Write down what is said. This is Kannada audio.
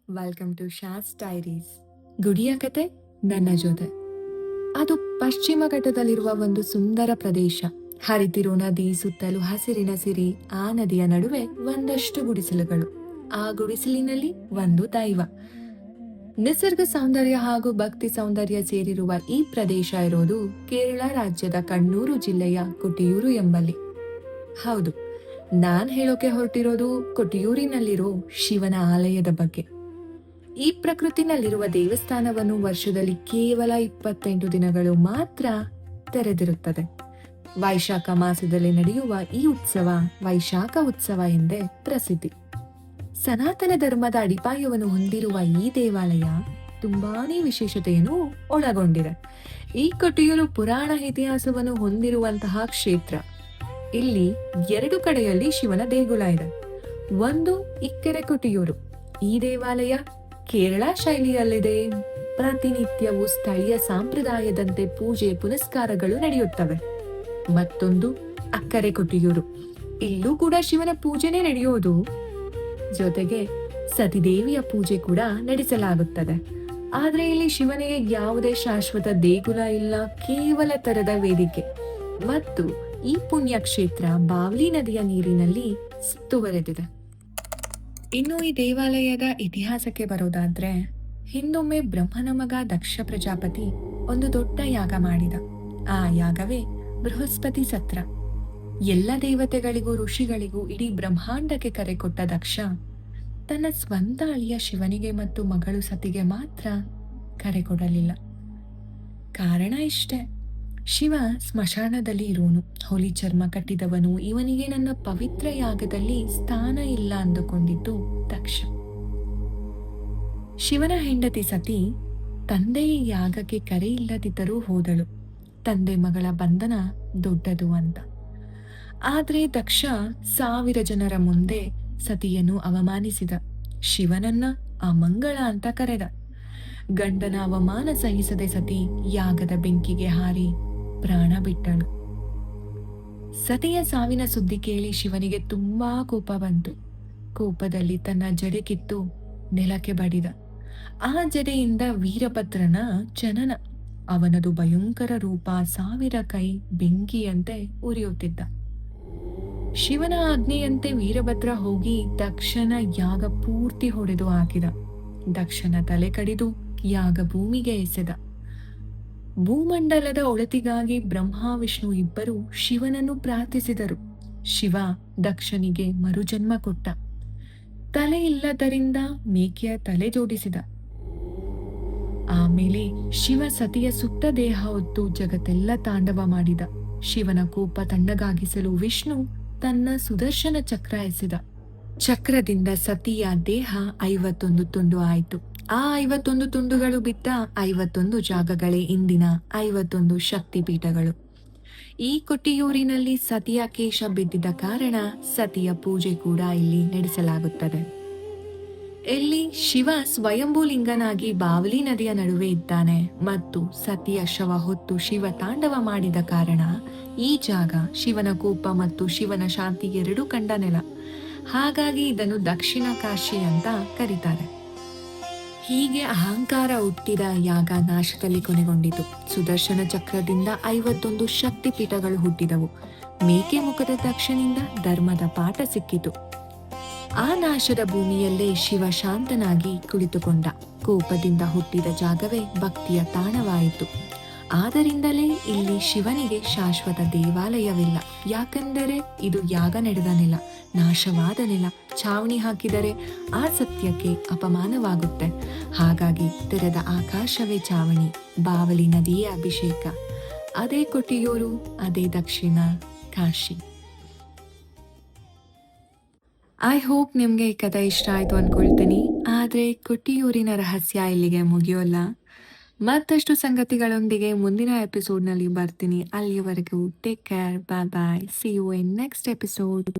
Welcome to ಶಾಸ್ diaries. ಗುಡಿಯ ಕತೆ ನನ್ನ ಜೊತೆ. ಅದು ಪಶ್ಚಿಮ ಘಟ್ಟದಲ್ಲಿರುವ ಒಂದು ಸುಂದರ ಪ್ರದೇಶ. ಹರಿತಿರೋ ನದಿ, ಸುತ್ತಲೂ ಹಸಿರಿನ ಸಿರಿ. ಆ ನದಿಯ ನಡುವೆ ಒಂದಷ್ಟು ಗುಡಿಸಲುಗಳು. ಆ ಗುಡಿಸಲಿನಲ್ಲಿ ಒಂದು ದೈವ. ನಿಸರ್ಗ ಸೌಂದರ್ಯ ಹಾಗೂ ಭಕ್ತಿ ಸೌಂದರ್ಯ ಸೇರಿರುವ ಈ ಪ್ರದೇಶ ಇರೋದು ಕೇರಳ ರಾಜ್ಯದ ಕಣ್ಣೂರು ಜಿಲ್ಲೆಯ ಕೊಟ್ಟಿಯೂರು ಎಂಬಲ್ಲಿ. ಹೌದು, ನಾನ್ ಹೇಳೋಕೆ ಹೊರಟಿರೋದು ಕೊಟ್ಟಿಯೂರಿನಲ್ಲಿರೋ ಶಿವನ ಆಲಯದ ಬಗ್ಗೆ. ಈ ಪ್ರಕೃತಿನಲ್ಲಿರುವ ದೇವಸ್ಥಾನವನ್ನು ವರ್ಷದಲ್ಲಿ ಕೇವಲ 28 ದಿನಗಳು ಮಾತ್ರ ತೆರೆದಿರುತ್ತದೆ. ವೈಶಾಖ ಮಾಸದಲ್ಲಿ ನಡೆಯುವ ಈ ಉತ್ಸವ ವೈಶಾಖ ಉತ್ಸವ ಎಂದೇ ಪ್ರಸಿದ್ಧಿ. ಸನಾತನ ಧರ್ಮದ ಅಡಿಪಾಯವನ್ನು ಹೊಂದಿರುವ ಈ ದೇವಾಲಯ ತುಂಬಾನೇ ವಿಶೇಷತೆಯನ್ನು ಒಳಗೊಂಡಿದೆ. ಈ ಕೊಟ್ಟಿಯೂರು ಪುರಾಣ ಇತಿಹಾಸವನ್ನು ಹೊಂದಿರುವಂತಹ ಕ್ಷೇತ್ರ. ಇಲ್ಲಿ 2 ಕಡೆಯಲ್ಲಿ ಶಿವನ ದೇಗುಲ ಇದೆ. ಒಂದು ಇಕ್ಕೆರೆ ಕೊಟ್ಟಿಯೂರು. ಈ ದೇವಾಲಯ ಕೇರಳ ಶೈಲಿಯಲ್ಲಿದೆ. ಪ್ರತಿನಿತ್ಯವೂ ಸ್ಥಳೀಯ ಸಂಪ್ರದಾಯದಂತೆ ಪೂಜೆ ಪುನಸ್ಕಾರಗಳು ನಡೆಯುತ್ತವೆ. ಮತ್ತೊಂದು ಅಕ್ಕರೆ ಕೊಟ್ಟಿಯೂರು. ಇಲ್ಲೂ ಕೂಡ ಶಿವನ ಪೂಜೆನೇ ನಡೆಯೋದು. ಜೊತೆಗೆ ಸತಿದೇವಿಯ ಪೂಜೆ ಕೂಡ ನಡೆಸಲಾಗುತ್ತದೆ. ಆದ್ರೆ ಇಲ್ಲಿ ಶಿವನಿಗೆ ಯಾವುದೇ ಶಾಶ್ವತ ದೇಗುಲ ಇಲ್ಲ, ಕೇವಲ ತರದ ವೇದಿಕೆ. ಮತ್ತು ಈ ಪುಣ್ಯ ಕ್ಷೇತ್ರ ಬಾವ್ಲಿ ನದಿಯ ನೀರಿನಲ್ಲಿ ಸುತ್ತುವರೆದಿದೆ. ಇನ್ನು ಈ ದೇವಾಲಯದ ಇತಿಹಾಸಕ್ಕೆ ಬರೋದಾದ್ರೆ, ಹಿಂದೊಮ್ಮೆ ಬ್ರಹ್ಮನ ಮಗ ದಕ್ಷ ಪ್ರಜಾಪತಿ ಒಂದು ದೊಡ್ಡ ಯಾಗ ಮಾಡಿದ. ಆ ಯಾಗವೇ ಬೃಹಸ್ಪತಿ ಸತ್ರ. ಎಲ್ಲ ದೇವತೆಗಳಿಗೂ ಋಷಿಗಳಿಗೂ ಇಡೀ ಬ್ರಹ್ಮಾಂಡಕ್ಕೆ ಕರೆ ಕೊಟ್ಟ ದಕ್ಷ ತನ್ನ ಸ್ವಂತ ಅಳಿಯ ಶಿವನಿಗೆ ಮತ್ತು ಮಗಳು ಸತಿಗೆ ಮಾತ್ರ ಕರೆ ಕೊಡಲಿಲ್ಲ. ಕಾರಣ ಇಷ್ಟೇ: ಶಿವ ಸ್ಮಶಾನದಲ್ಲಿ ಇರೋನು, ಹುಲಿ ಚರ್ಮ ಕಟ್ಟಿದವನು. ಇವನಿಗೆ ನನ್ನ ಪವಿತ್ರ ಯಾಗದಲ್ಲಿ ಸ್ಥಾನ ಇಲ್ಲ ಅಂದುಕೊಂಡಿದ್ದು ದಕ್ಷ. ಶಿವನ ಹೆಂಡತಿ ಸತಿ ತಂದೆಯ ಯಾಗಕ್ಕೆ ಕರೆ ಇಲ್ಲದಿದ್ದರೂ ಹೋದಳು, ತಂದೆ ಮಗಳ ಬಂಧನ ದೊಡ್ಡದು ಅಂತ. ಆದ್ರೆ ದಕ್ಷ 1000 ಜನರ ಮುಂದೆ ಸತಿಯನ್ನು ಅವಮಾನಿಸಿದ. ಶಿವನನ್ನ ಅಮಂಗಳ ಅಂತ ಕರೆದ. ಗಂಡನ ಅವಮಾನ ಸಹಿಸದೆ ಸತಿ ಯಾಗದ ಬೆಂಕಿಗೆ ಹಾರಿ ಪ್ರಾಣ ಬಿಟ್ಟಳು. ಸತಿಯ ಸಾವಿನ ಸುದ್ದಿ ಕೇಳಿ ಶಿವನಿಗೆ ತುಂಬಾ ಕೋಪ ಬಂತು. ಕೋಪದಲ್ಲಿ ತನ್ನ ಜಡೆ ಕಿತ್ತು ನೆಲಕ್ಕೆ ಬಡಿದ. ಆ ಜಡೆಯಿಂದ ವೀರಭದ್ರನ ಜನನ. ಅವನದು ಭಯಂಕರ ರೂಪ 1000 ಕೈ ಬೆಂಕಿಯಂತೆ ಉರಿಯುತ್ತಿದ್ದ. ಶಿವನ ಆಜ್ಞೆಯಂತೆ ವೀರಭದ್ರ ಹೋಗಿ ದಕ್ಷನ ಯಾಗ ಪೂರ್ತಿ ಹೊಡೆದು ಹಾಕಿದ. ದಕ್ಷನ ತಲೆ ಕಡಿದು ಯಾಗ ಭೂಮಿಗೆ ಎಸೆದ. ಭೂಮಂಡಲದ ಒಳತಿಗಾಗಿ ಬ್ರಹ್ಮ ವಿಷ್ಣು ಇಬ್ಬರು ಶಿವನನ್ನು ಪ್ರಾರ್ಥಿಸಿದರು. ಶಿವ ದಕ್ಷನಿಗೆ ಮರುಜನ್ಮ ಕೊಟ್ಟ. ತಲೆ ಇಲ್ಲದರಿಂದ ಮೇಕೆಯ ತಲೆ ಜೋಡಿಸಿದ. ಆಮೇಲೆ ಶಿವ ಸತಿಯ ಸುತ್ತ ದೇಹ ಹೊತ್ತು ಜಗತ್ತೆಲ್ಲ ತಾಂಡವ ಮಾಡಿದ. ಶಿವನ ಕೋಪ ತಣ್ಣಗಾಗಿಸಲು ವಿಷ್ಣು ತನ್ನ ಸುದರ್ಶನ ಚಕ್ರ ಎಸೆದ. ಚಕ್ರದಿಂದ ಸತಿಯ ದೇಹ 51 ತುಂಡು ಆಯಿತು. ಆ 51 ತುಂಡುಗಳು ಬಿದ್ದ 51 ಜಾಗಗಳೇ ಇಂದಿನ 51 ಶಕ್ತಿಪೀಠಗಳು. ಈ ಕೊಟ್ಟಿಯೂರಿನಲ್ಲಿ ಸತಿಯ ಕೇಶ ಬಿದ್ದಿದ್ದ ಕಾರಣ ಸತಿಯ ಪೂಜೆ ಕೂಡ ಇಲ್ಲಿ ನಡೆಸಲಾಗುತ್ತದೆ. ಇಲ್ಲಿ ಶಿವ ಸ್ವಯಂಭೂ ಲಿಂಗನಾಗಿ ಬಾವಲಿ ನದಿಯ ನಡುವೆ ಇದ್ದಾನೆ ಮತ್ತು ಸತಿಯ ಶವ ಹೊತ್ತು ಶಿವ ತಾಂಡವ ಮಾಡಿದ ಕಾರಣ ಈ ಜಾಗ ಶಿವನ ಕೋಪ ಮತ್ತು ಶಿವನ ಶಾಂತಿ ಎರಡೂ ಕಂಡ ನೆಲ. ಹಾಗಾಗಿ ಇದನ್ನು ದಕ್ಷಿಣ ಕಾಶಿ ಅಂತ ಕರೀತಾರೆ. ಹೀಗೆ ಅಹಂಕಾರ ಹುಟ್ಟಿದ ಯಾಗ ನಾಶದಲ್ಲಿ ಕೊನೆಗೊಂಡಿತು. ಸುದರ್ಶನ ಚಕ್ರದಿಂದ 51 ಶಕ್ತಿಪೀಠಗಳು ಹುಟ್ಟಿದವು. ಮೇಕೆ ಮುಖದ ದಕ್ಷನಿಂದ ಧರ್ಮದ ಪಾಠ ಸಿಕ್ಕಿತು. ಆ ನಾಶದ ಭೂಮಿಯಲ್ಲೇ ಶಿವ ಶಾಂತನಾಗಿ ಕುಳಿತುಕೊಂಡ. ಕೋಪದಿಂದ ಹುಟ್ಟಿದ ಜಾಗವೇ ಭಕ್ತಿಯ ತಾಣವಾಯಿತು. ಆದ್ದರಿಂದಲೇ ಇಲ್ಲಿ ಶಿವನಿಗೆ ಶಾಶ್ವತ ದೇವಾಲಯವಿಲ್ಲ. ಯಾಕೆಂದರೆ ಇದು ಯಾಗ ನಡೆದ ನೆಲ, ನಾಶವಾದ ನೆಲ. ಛಾವಣಿ ಹಾಕಿದರೆ ಆ ಸತ್ಯಕ್ಕೆ ಅಪಮಾನವಾಗುತ್ತೆ. ಹಾಗಾಗಿ ತೆರೆದ ಆಕಾಶವೇ ಛಾವಣಿ, ಬಾವಲಿ ನದಿಯೇ ಅಭಿಷೇಕ. ಅದೇ ಕೊಟ್ಟಿಯೂರು, ಅದೇ ದಕ್ಷಿಣ ಕಾಶಿ. ಐ ಹೋಪ್ ನಿಮ್ಗೆ ಈ ಕಥೆ ಇಷ್ಟ ಆಯ್ತು ಅನ್ಕೊಳ್ತೀನಿ. ಆದ್ರೆ ಕೊಟ್ಟಿಯೂರಿನ ರಹಸ್ಯ ಇಲ್ಲಿಗೆ ಮುಗಿಯೋಲ್ಲ. ಮತ್ತಷ್ಟು ಸಂಗತಿಗಳೊಂದಿಗೆ ಮುಂದಿನ ಎಪಿಸೋಡ್ನಲ್ಲಿ ಬರ್ತೀನಿ. ಅಲ್ಲಿಯವರೆಗೂ take care, bye bye. See you in next episode.